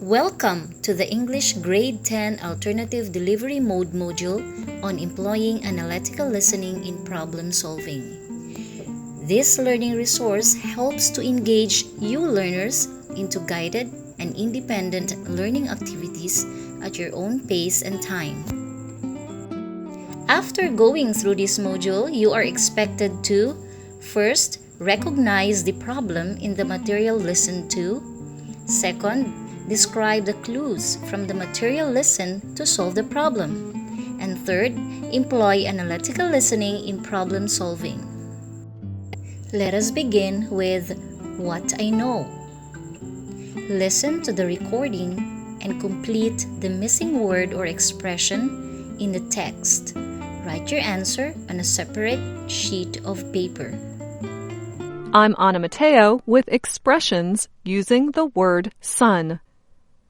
Welcome to the English Grade 10 Alternative Delivery Mode module on employing analytical listening in problem solving. This learning resource helps to engage you learners into guided and independent learning activities at your own pace and time. After going through this module, you are expected to first, recognize the problem in the material listened to. Second, describe the clues from the material listened to solve the problem. And third, employ analytical listening in problem solving. Let us begin with what I know. Listen to the recording and complete the missing word or expression in the text. Write your answer on a separate sheet of paper. I'm Ana Mateo with expressions using the word sun.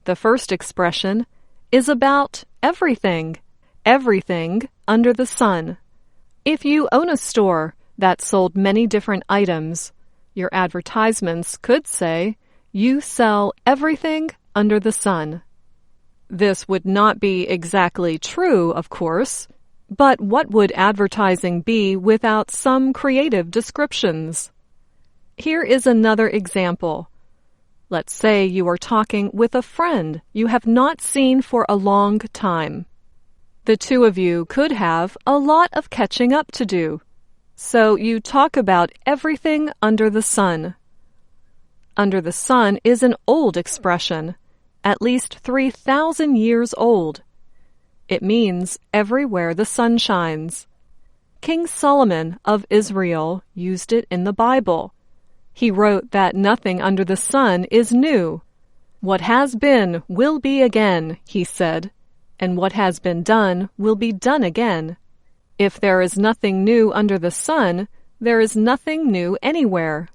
The first expression is about everything under the sun. If you own a store that sold many different items, your advertisements could say, "You sell everything under the sun." This would not be exactly true, of course, but what would advertising be without some creative descriptions? Here is another example. Let's say you are talking with a friend you have not seen for a long time. The two of you could have a lot of catching up to do, so you talk about everything under the sun. Under the sun is an old expression, at least 3,000 years old. It means everywhere the sun shines. King Solomon of Israel used it in the Bible. He wrote that nothing under the sun is new. What has been will be again, he said, and what has been done will be done again. If there is nothing new under the sun, there is nothing new anywhere.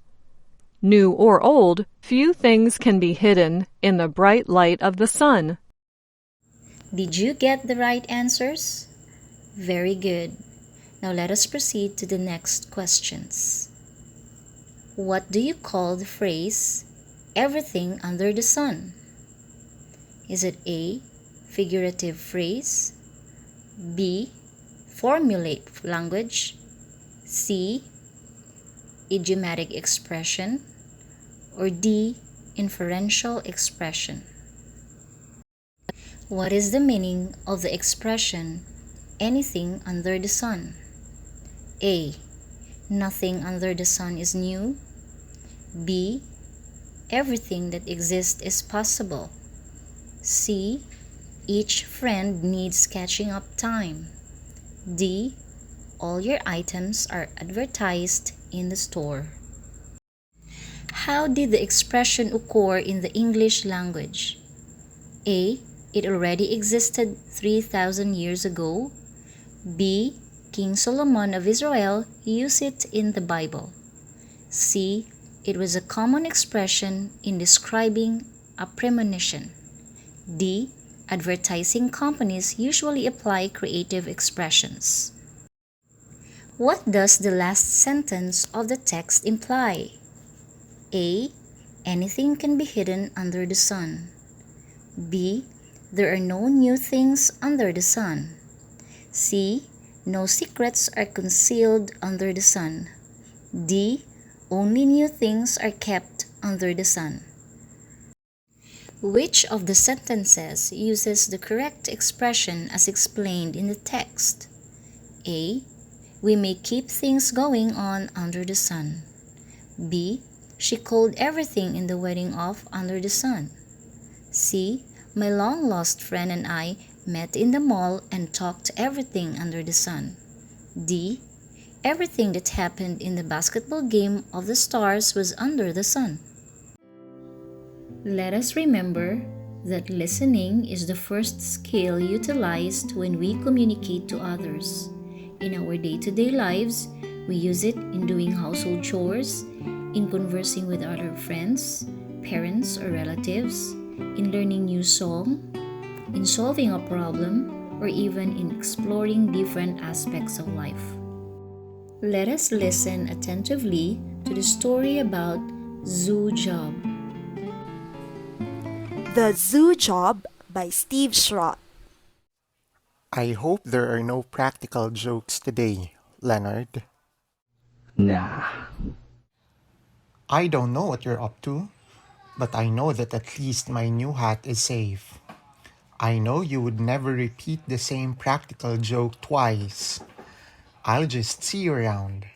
New or old, few things can be hidden in the bright light of the sun. Did you get the right answers? Very good. Now let us proceed to the next questions. What do you call the phrase, everything under the sun? Is it A, figurative phrase, B, formulate language, C, idiomatic expression, or D, inferential expression? What is the meaning of the expression, anything under the sun? A, nothing under the sun is new. B, everything that exists is possible. C, each friend needs catching up time. D, all your items are advertised in the store. How did the expression occur in the English language? A, it already existed 3,000 years ago. B, King Solomon of Israel used it in the Bible. C, it was a common expression in describing a premonition. D, advertising companies usually apply creative expressions. What does the last sentence of the text imply? A, anything can be hidden under the sun. B, there are no new things under the sun. C, no secrets are concealed under the sun. D, only new things are kept under the sun. Which of the sentences uses the correct expression as explained in the text? A, we may keep things going on under the sun. B, she called everything in the wedding off under the sun. C, my long-lost friend and I met in the mall and talked everything under the sun. D, everything that happened in the basketball game of the stars was under the sun. Let us remember that listening is the first skill utilized when we communicate to others. In our day-to-day lives, we use it in doing household chores, in conversing with other friends, parents, or relatives, in learning new song, in solving a problem, or even in exploring different aspects of life. Let us listen attentively to the story about Zoo Job. The Zoo Job by Steve Schrott. I hope there are no practical jokes today, Leonard. Nah. I don't know what you're up to, but I know that at least my new hat is safe. I know you would never repeat the same practical joke twice. I'll just see you around.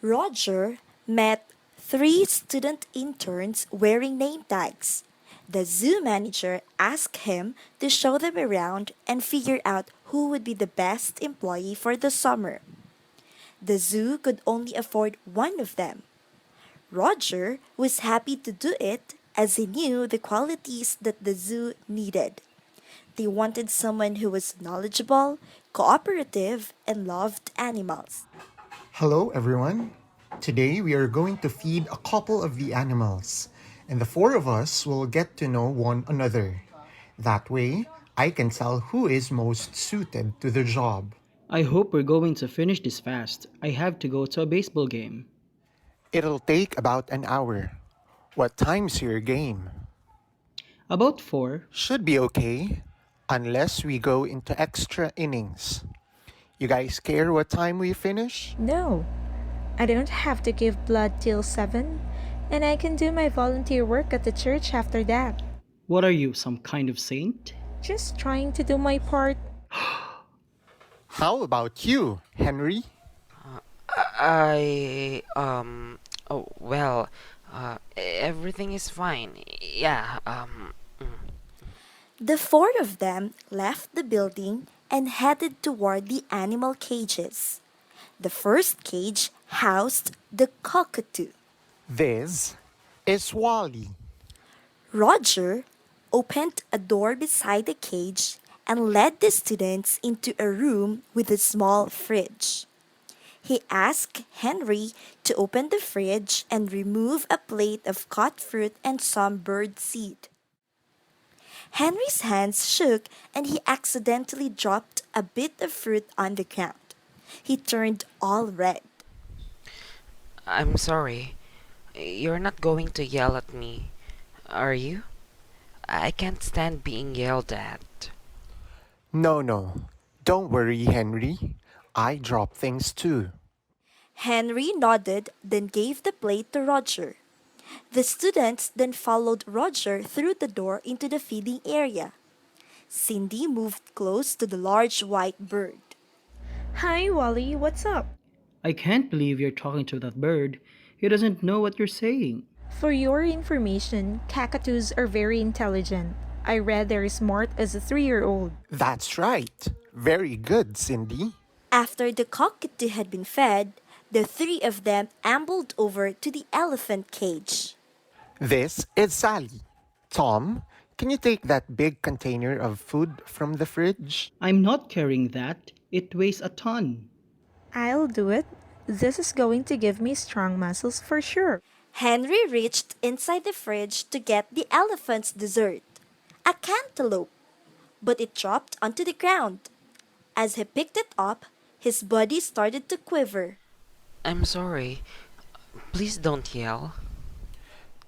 Roger met three student interns wearing name tags. The zoo manager asked him to show them around and figure out who would be the best employee for the summer. The zoo could only afford one of them. Roger was happy to do it as he knew the qualities that the zoo needed. They wanted someone who was knowledgeable, cooperative, and loved animals. Hello, everyone. Today we are going to feed a couple of the animals, and the four of us will get to know one another. That way, I can tell who is most suited to the job. I hope we're going to finish this fast. I have to go to a baseball game. It'll take about an hour. What time's your game? About 4. Should be okay, unless we go into extra innings. You guys care what time we finish? No, I don't have to give blood till 7, and I can do my volunteer work at the church after that. What are you, some kind of saint? Just trying to do my part. How about you, Henry? Everything is fine. Yeah, The four of them left the building and headed toward the animal cages. The first cage housed the cockatoo. This is Wally. Roger opened a door beside the cage and led the students into a room with a small fridge. He asked Henry to open the fridge and remove a plate of cut fruit and some bird seed. Henry's hands shook and he accidentally dropped a bit of fruit on the ground. He turned all red. I'm sorry. You're not going to yell at me, are you? I can't stand being yelled at. No. Don't worry, Henry. I drop things too. Henry nodded, then gave the plate to Roger. The students then followed Roger through the door into the feeding area. Cindy moved close to the large white bird. Hi, Wally, what's up? I can't believe you're talking to that bird. He doesn't know what you're saying. For your information, cockatoos are very intelligent. I read they're smart as a 3-year-old. That's right. Very good, Cindy. After the cockatoo had been fed, the three of them ambled over to the elephant cage. This is Sally. Tom, can you take that big container of food from the fridge? I'm not carrying that. It weighs a ton. I'll do it. This is going to give me strong muscles for sure. Henry reached inside the fridge to get the elephant's dessert, a cantaloupe, but it dropped onto the ground. As he picked it up, his body started to quiver. I'm sorry. Please don't yell.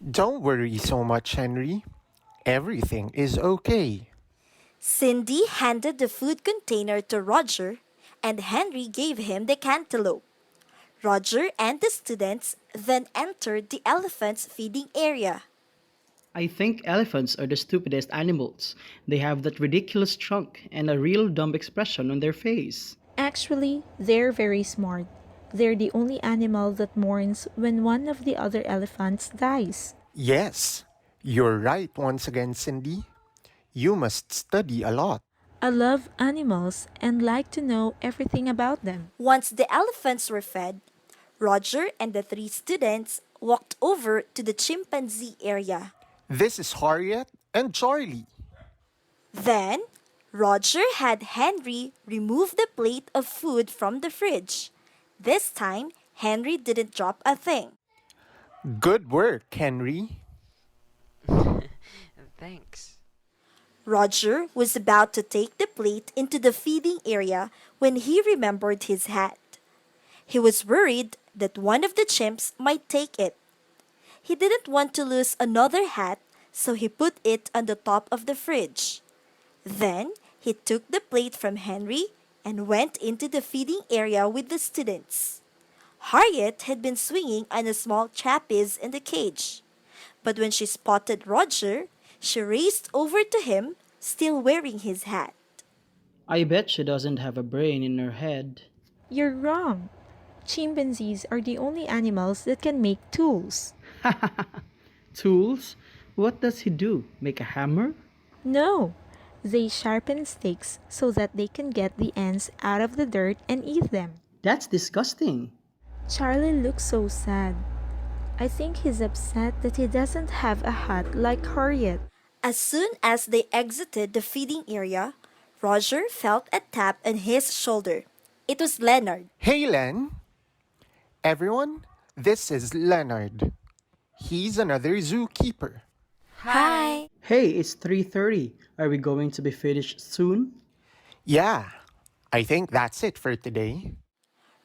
Don't worry so much, Henry. Everything is okay. Cindy handed the food container to Roger, and Henry gave him the cantaloupe. Roger and the students then entered the elephant's feeding area. I think elephants are the stupidest animals. They have that ridiculous trunk and a real dumb expression on their face. Actually, they're very smart. They're the only animal that mourns when one of the other elephants dies. Yes, you're right once again, Cindy. You must study a lot. I love animals and like to know everything about them. Once the elephants were fed, Roger and the three students walked over to the chimpanzee area. This is Harriet and Charlie. Then, Roger had Henry remove the plate of food from the fridge. This time, Henry didn't drop a thing. Good work, Henry. Thanks. Roger was about to take the plate into the feeding area when he remembered his hat. He was worried that one of the chimps might take it. He didn't want to lose another hat, so he put it on the top of the fridge. Then he took the plate from Henry and went into the feeding area with the students. Harriet had been swinging on a small trapeze in the cage, but when she spotted Roger, she raced over to him, still wearing his hat. I bet she doesn't have a brain in her head. You're wrong. Chimpanzees are the only animals that can make tools. Tools? What does he do? Make a hammer? No, they sharpen sticks so that they can get the ants out of the dirt and eat them. That's disgusting. Charlie looks so sad. I think he's upset that he doesn't have a hat like Harriet. As soon as they exited the feeding area, Roger felt a tap on his shoulder. It was Leonard. Hey, Len. Everyone, this is Leonard. He's another zookeeper. Hi. Hey, it's 3:30. Are we going to be finished soon? Yeah, I think that's it for today.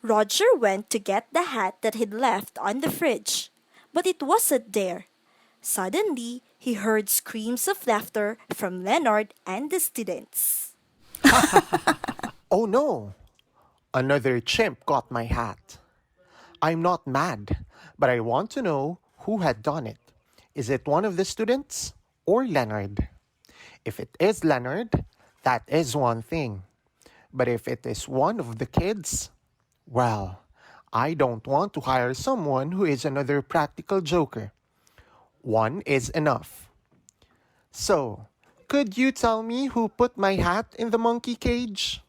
Roger went to get the hat that he'd left on the fridge, but it wasn't there. Suddenly, he heard screams of laughter from Leonard and the students. Oh no! Another chimp got my hat. I'm not mad, but I want to know who had done it. Is it one of the students or Leonard? If it is Leonard, that is one thing. But if it is one of the kids, well, I don't want to hire someone who is another practical joker. One is enough. So, could you tell me who put my hat in the monkey cage?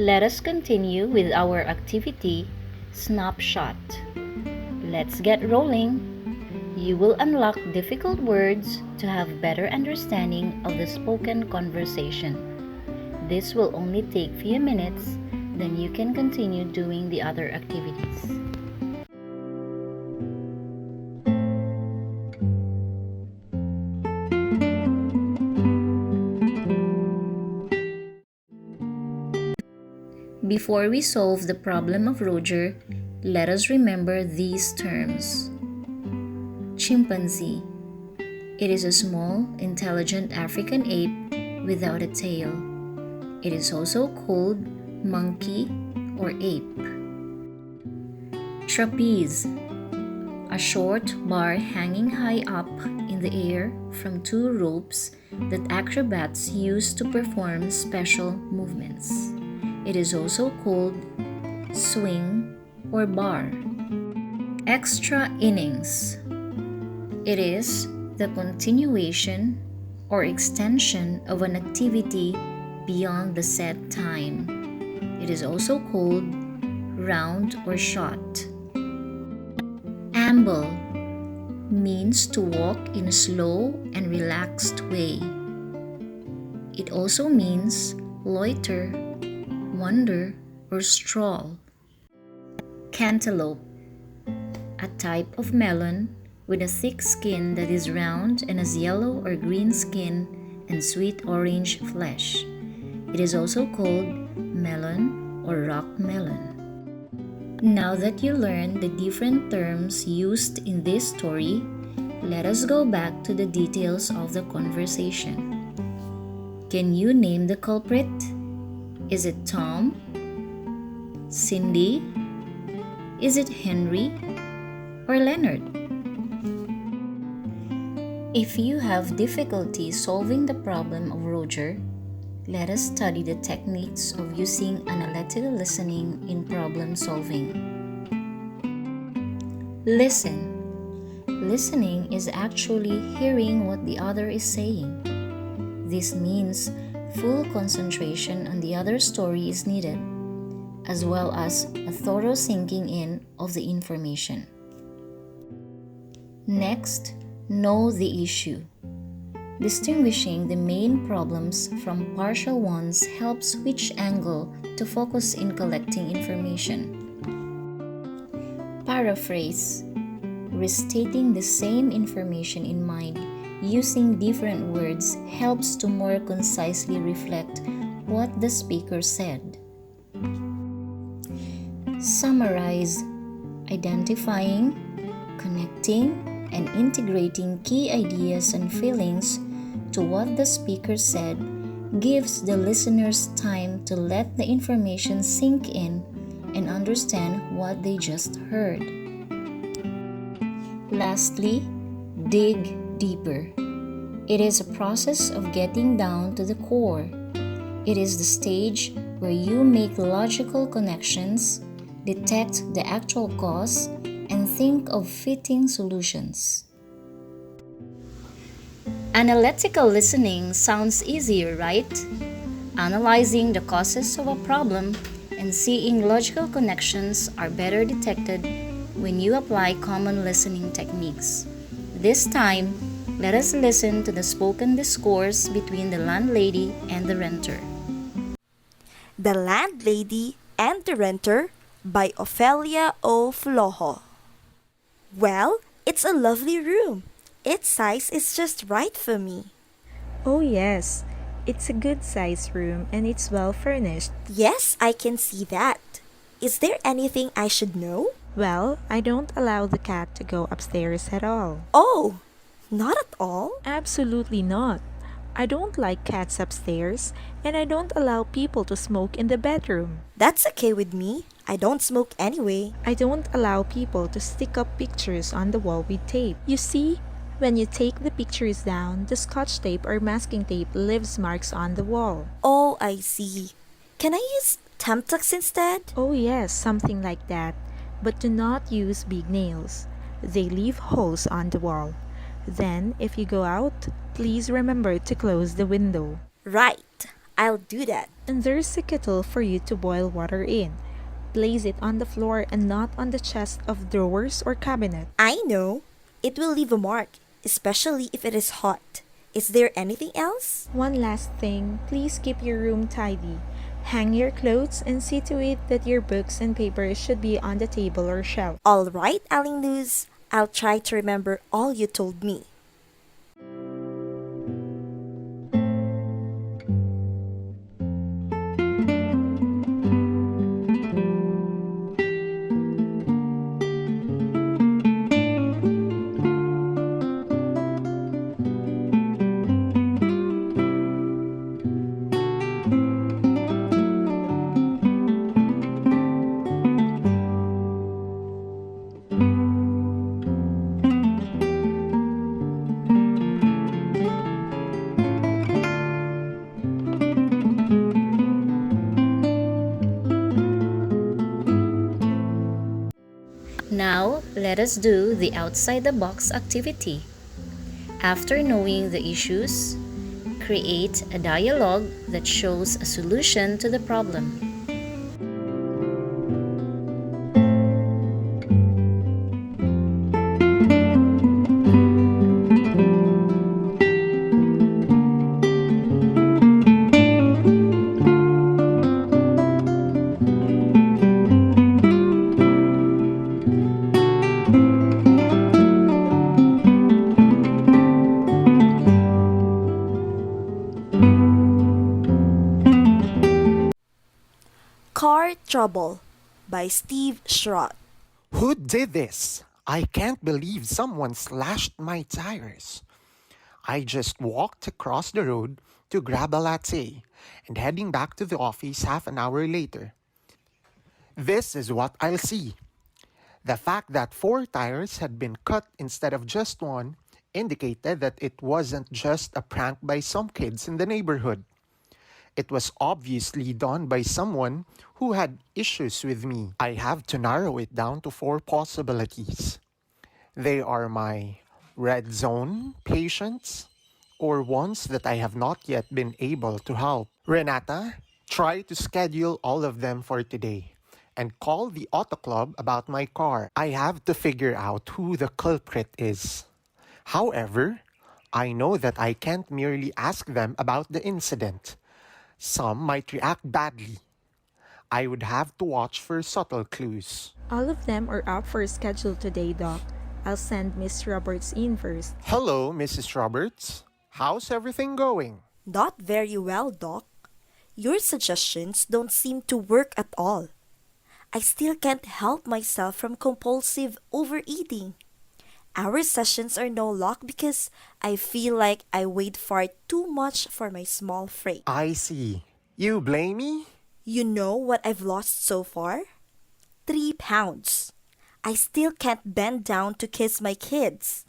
Let us continue with our activity, Snapshot. Let's get rolling. You will unlock difficult words to have better understanding of the spoken conversation. This will only take few minutes, then you can continue doing the other activities. Before we solve the problem of Roger, let us remember these terms. Chimpanzee. It is a small, intelligent African ape without a tail. It is also called monkey or ape. Trapeze. A short bar hanging high up in the air from two ropes that acrobats use to perform special movements. It is also called swing or bar. Extra innings. It is the continuation or extension of an activity beyond the set time. It is also called round or shot. Amble means to walk in a slow and relaxed way. It also means loiter, wander, or stroll. Cantaloupe, a type of melon with a thick skin that is round and has yellow or green skin and sweet orange flesh. It is also called melon or rock melon. Now that you learned the different terms used in this story, let us go back to the details of the conversation. Can you name the culprit? Is it Tom? Cindy? Is it Henry? Or Leonard? If you have difficulty solving the problem of Roger, let us study the techniques of using analytical listening in problem solving. Listen. Listening is actually hearing what the other is saying. This means full concentration on the other story is needed, as well as a thorough sinking in of the information. Next, know the issue. Distinguishing the main problems from partial ones helps switch angle to focus in collecting information. Paraphrase. Restating the same information in mind Using different words helps to more concisely reflect what the speaker said. Summarize: identifying, connecting, and integrating key ideas and feelings to what the speaker said gives the listeners time to let the information sink in and understand what they just heard. Lastly, dig deeper. It is a process of getting down to the core. It is the stage where you make logical connections, detect the actual cause, and think of fitting solutions. Analytical listening sounds easier, right? Analyzing the causes of a problem and seeing logical connections are better detected when you apply common listening techniques. This time, let us listen to the spoken discourse between the landlady and the renter. The Landlady and the Renter by Ophelia O. Flojo. Well, it's a lovely room. Its size is just right for me. Oh, yes. It's a good sized room and it's well furnished. Yes, I can see that. Is there anything I should know? Well, I don't allow the cat to go upstairs at all. Oh, not at all? Absolutely not. I don't like cats upstairs, and I don't allow people to smoke in the bedroom. That's okay with me. I don't smoke anyway. I don't allow people to stick up pictures on the wall with tape. You see, when you take the pictures down, the scotch tape or masking tape leaves marks on the wall. Oh, I see. Can I use Temtex instead? Oh, yes, something like that. But do not use big nails. They leave holes on the wall. Then, if you go out, please remember to close the window. Right. I'll do that. And there's a kettle for you to boil water in. Place it on the floor and not on the chest of drawers or cabinet. I know. It will leave a mark, especially if it is hot. Is there anything else? One last thing, please keep your room tidy. Hang your clothes and see to it that your books and papers should be on the table or shelf. All right, Aling Luz. I'll try to remember all you told me. Now, let us do the outside the box activity. After knowing the issues, create a dialogue that shows a solution to the problem. Car Trouble by Steve Schrott. Who did this? I can't believe someone slashed my tires. I just walked across the road to grab a latte and heading back to the office half an hour later. This is what I'll see. The fact that 4 tires had been cut instead of just one indicated that it wasn't just a prank by some kids in the neighborhood. It was obviously done by someone who had issues with me. I have to narrow it down to 4 possibilities. They are my red zone patients or ones that I have not yet been able to help. Renata, try to schedule all of them for today and call the auto club about my car. I have to figure out who the culprit is. However, I know that I can't merely ask them about the incident. Some might react badly. I would have to watch for subtle clues. All of them are up for schedule today, Doc. I'll send Miss Roberts in first. Hello, Mrs. Roberts. How's everything going? Not very well, Doc. Your suggestions don't seem to work at all. I still can't help myself from compulsive overeating. Our sessions are no luck because I feel like I weighed far too much for my small frame. I see. You blame me? You know what I've lost so far? 3 pounds. I still can't bend down to kiss my kids.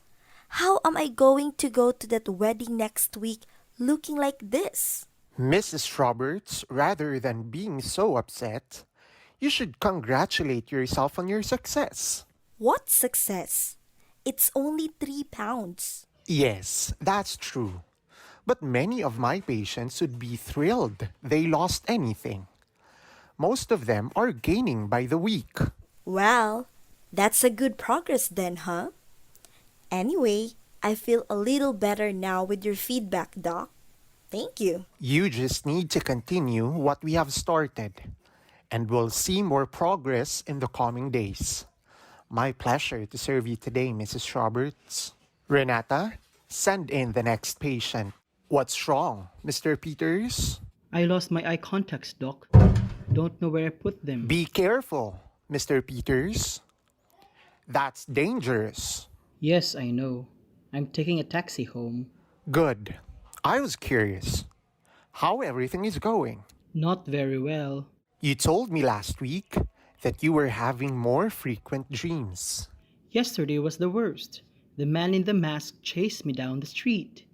How am I going to go to that wedding next week looking like this? Mrs. Roberts, rather than being so upset, you should congratulate yourself on your success. What success? It's only 3 pounds. Yes, that's true. But many of my patients would be thrilled they lost anything. Most of them are gaining by the week. Well, that's a good progress then, huh? Anyway, I feel a little better now with your feedback, Doc. Thank you. You just need to continue what we have started, and we'll see more progress in the coming days. My pleasure to serve you today, Mrs. Roberts. Renata, send in the next patient. What's wrong, Mr. Peters? I lost my eye contacts, Doc. Don't know where I put them. Be careful, Mr. Peters. That's dangerous. Yes, I know. I'm taking a taxi home. Good. I was curious how everything is going. Not very well. You told me last week that you were having more frequent dreams. Yesterday was the worst. The man in the mask chased me down the street.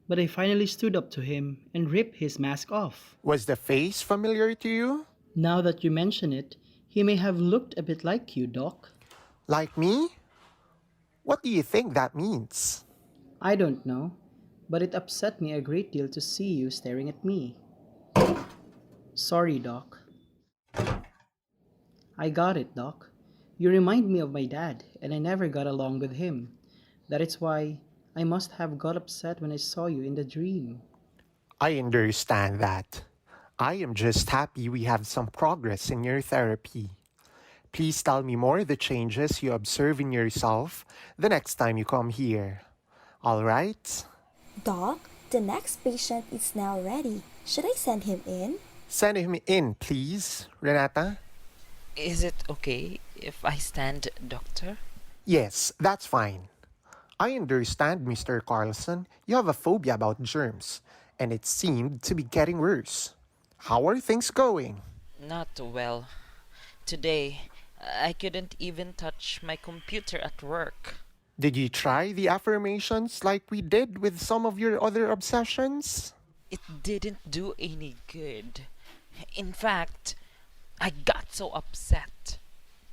But I finally stood up to him and ripped his mask off. Was the face familiar to you? Now that you mention it, he may have looked a bit like you, Doc. Like me? What do you think that means? I don't know, but it upset me a great deal to see you staring at me. Sorry, Doc. I got it, Doc. You remind me of my dad, and I never got along with him. That is why I must have got upset when I saw you in the dream. I understand that. I am just happy we have some progress in your therapy. Please tell me more the changes you observe in yourself the next time you come here. All right? Doc, the next patient is now ready. Should I send him in? Send him in, please, Renata. Is it okay if I stand, Doctor? Yes, that's fine. I understand, Mr. Carlson, you have a phobia about germs, and it seemed to be getting worse. How are things going? Not well. Today, I couldn't even touch my computer at work. Did you try the affirmations like we did with some of your other obsessions? It didn't do any good. In fact, I got so upset.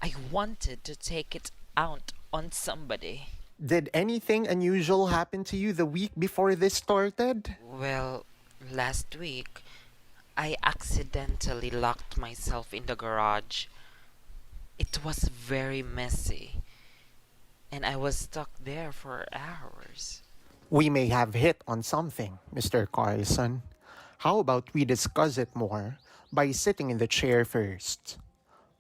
I wanted to take it out on somebody. Did anything unusual happen to you the week before this started? Well, last week, I accidentally locked myself in the garage. It was very messy, and I was stuck there for hours. We may have hit on something, Mr. Carlson. How about we discuss it more by sitting in the chair first?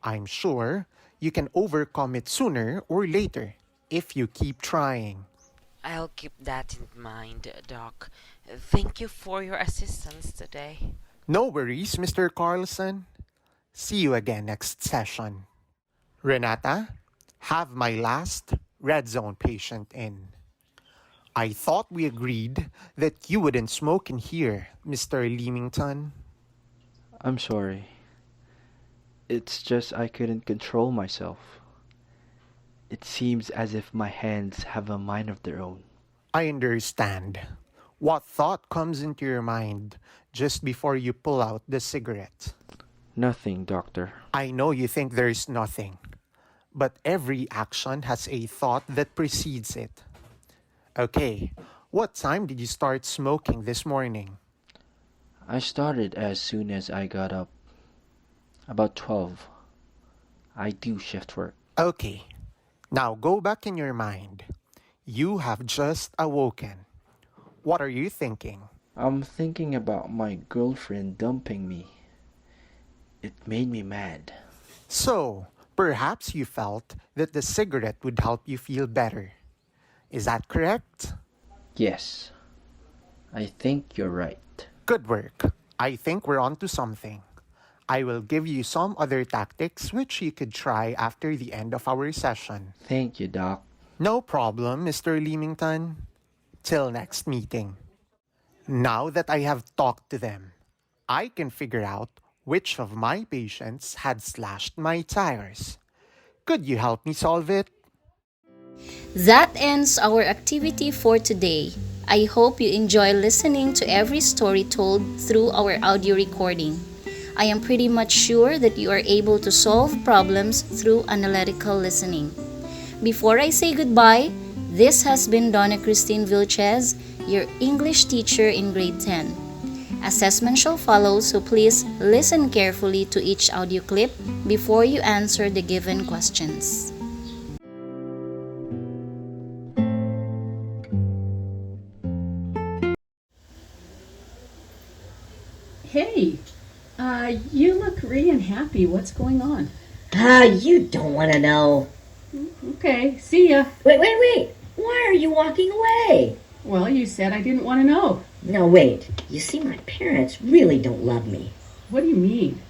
I'm sure you can overcome it sooner or later if you keep trying. I'll keep that in mind, Doc. Thank you for your assistance today. No worries, Mr. Carlson. See you again next session. Renata, have my last red zone patient in. I thought we agreed that you wouldn't smoke in here, Mr. Leamington. I'm sorry. It's just I couldn't control myself. It seems as if my hands have a mind of their own. I understand. What thought comes into your mind just before you pull out the cigarette? Nothing, Doctor. I know you think there's nothing, but every action has a thought that precedes it. Okay, what time did you start smoking this morning? I started as soon as I got up. About 12. I do shift work. Okay, now go back in your mind. You have just awoken. What are you thinking? I'm thinking about my girlfriend dumping me. It made me mad. So, perhaps you felt that the cigarette would help you feel better. Is that correct? Yes, I think you're right. Good work. I think we're on to something. I will give you some other tactics which you could try after the end of our session. Thank you, Doc. No problem, Mr. Leamington. Till next meeting. Now that I have talked to them, I can figure out which of my patients had slashed my tires. Could you help me solve it? That ends our activity for today. I hope you enjoy listening to every story told through our audio recording. I am pretty much sure that you are able to solve problems through analytical listening. Before I say goodbye, this has been Donna Christine Vilches, your English teacher in grade 10. Assessment shall follow, so please listen carefully to each audio clip before you answer the given questions. Hey, you look really unhappy. What's going on? You don't want to know. Okay, see ya. Wait. Why are you walking away? Well, you said I didn't want to know. No, wait. You see, my parents really don't love me. What do you mean?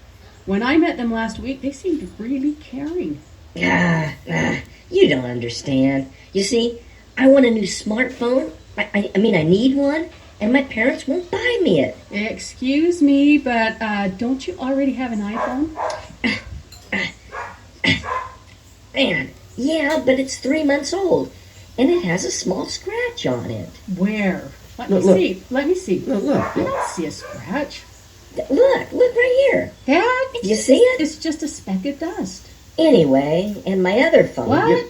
When I met them last week, they seemed really caring. You don't understand. You see, I want a new smartphone. I mean, I need one, and my parents won't buy me it. Excuse me, but don't you already have an iPhone? Man, yeah, but it's 3 months old, and it has a small scratch on it. Where? Let Look, me look. see. Let me see. Look. I don't see a scratch. Look right here. Dad, You see it? it's just a speck of dust. Anyway, and my other phone. What?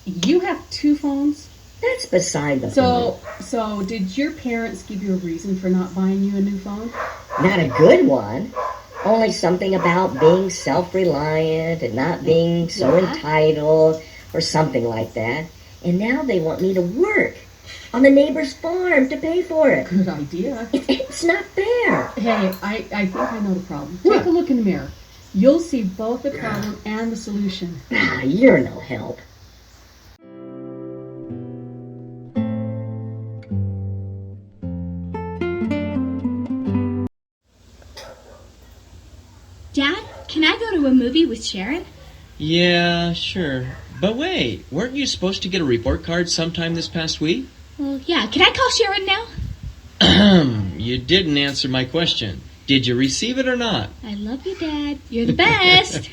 You have two phones? That's beside the So, point. so did your parents give you a reason for not buying you a new phone? Not a good one. Only something about being self-reliant and not being so What? entitled or something like that. And now they want me to work on the neighbor's farm to pay for it. Good idea. It's not fair. Hey, I think I know the problem. What? Take a look in the mirror. You'll see both the problem and the solution. You're no help. Dad, can I go to a movie with Sharon? Yeah, sure. But wait, weren't you supposed to get a report card sometime this past week? Well, yeah. Can I call Sharon now? You didn't answer my question. Did you receive it or not? I love you, Dad. You're the best.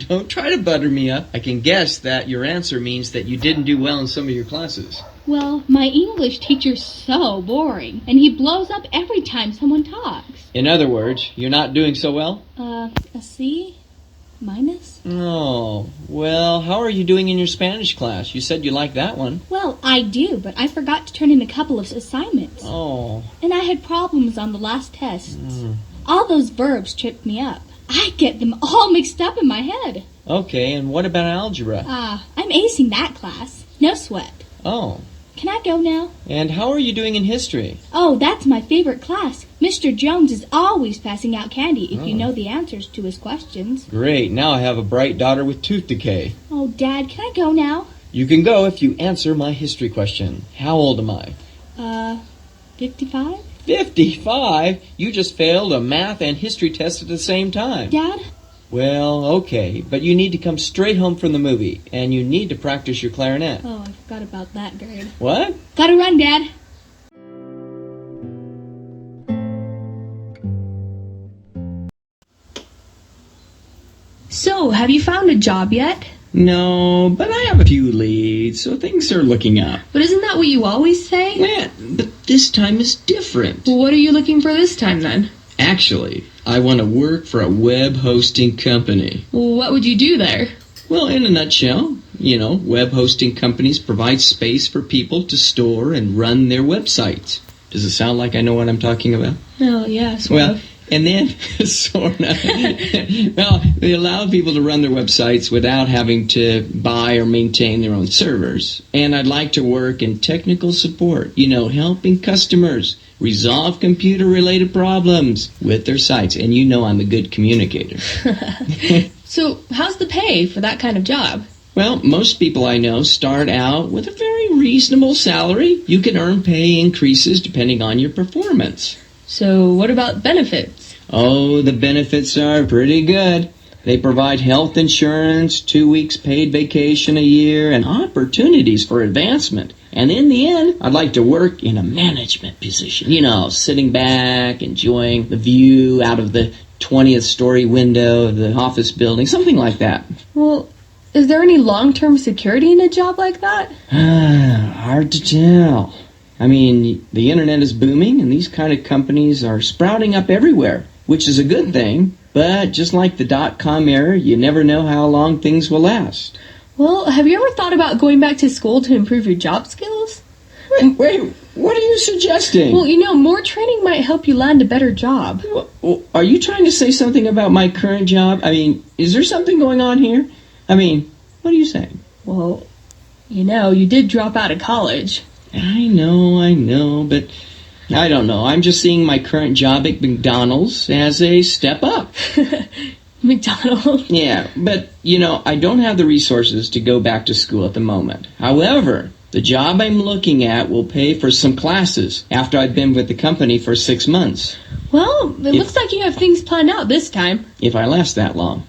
Don't try to butter me up. I can guess that your answer means that you didn't do well in some of your classes. Well, my English teacher's so boring, and he blows up every time someone talks. In other words, you're not doing so well? A C? Minus? Oh, well, how are you doing in your Spanish class? You said you liked that one. Well, I do, but I forgot to turn in a couple of assignments. Oh. And I had problems on the last tests. All those verbs tripped me up. I get them all mixed up in my head. Okay, and what about algebra? I'm acing that class. No sweat. Oh. Can I go now? And how are you doing in history? Oh, that's my favorite class. Mr. Jones is always passing out candy if you know the answers to his questions. Great, now I have a bright daughter with tooth decay. Oh, Dad, can I go now? You can go if you answer my history question. How old am I? 55? 55? You just failed a math and history test at the same time. Dad? Well, okay, but you need to come straight home from the movie, and you need to practice your clarinet. Oh, I forgot about that grade. What? Gotta run, Dad. So, have you found a job yet? No, but I have a few leads, so things are looking up. But isn't that what you always say? Yeah, but this time is different. Well, what are you looking for this time then? Actually, I want to work for a web hosting company. Well, what would you do there? Well, in a nutshell, web hosting companies provide space for people to store and run their websites. Does it sound like I know what I'm talking about? Oh, yeah, sort Well, of. and then, sort of, well, they allow people to run their websites without having to buy or maintain their own servers. And I'd like to work in technical support, helping customers resolve computer-related problems with their sites. And I'm a good communicator. So, how's the pay for that kind of job? Well, most people I know start out with a very reasonable salary, you can earn pay increases depending on your performance. So, what about benefits? Oh, the benefits are pretty good. They provide health insurance, 2 weeks paid vacation a year, and opportunities for advancement. And in the end, I'd like to work in a management position. You know, sitting back, enjoying the view out of the 20th story window of the office building, something like that. Well, is there any long-term security in a job like that? Hard to tell. I mean, the internet is booming, and these kind of companies are sprouting up everywhere, which is a good thing. But just like the dot-com era, you never know how long things will last. Well, have you ever thought about going back to school to improve your job skills? Wait, what are you suggesting? Well, you know, more training might help you land a better job. Well, are you trying to say something about my current job? I mean, is there something going on here? I mean, what are you saying? Well, you know, you did drop out of college. I know, but I don't know. I'm just seeing my current job at McDonald's as a step up. McDonald's? Yeah, but, you know, I don't have the resources to go back to school at the moment. However, the job I'm looking at will pay for some classes after I've been with the company for 6 months. Well, it looks like you have things planned out this time. If I last that long.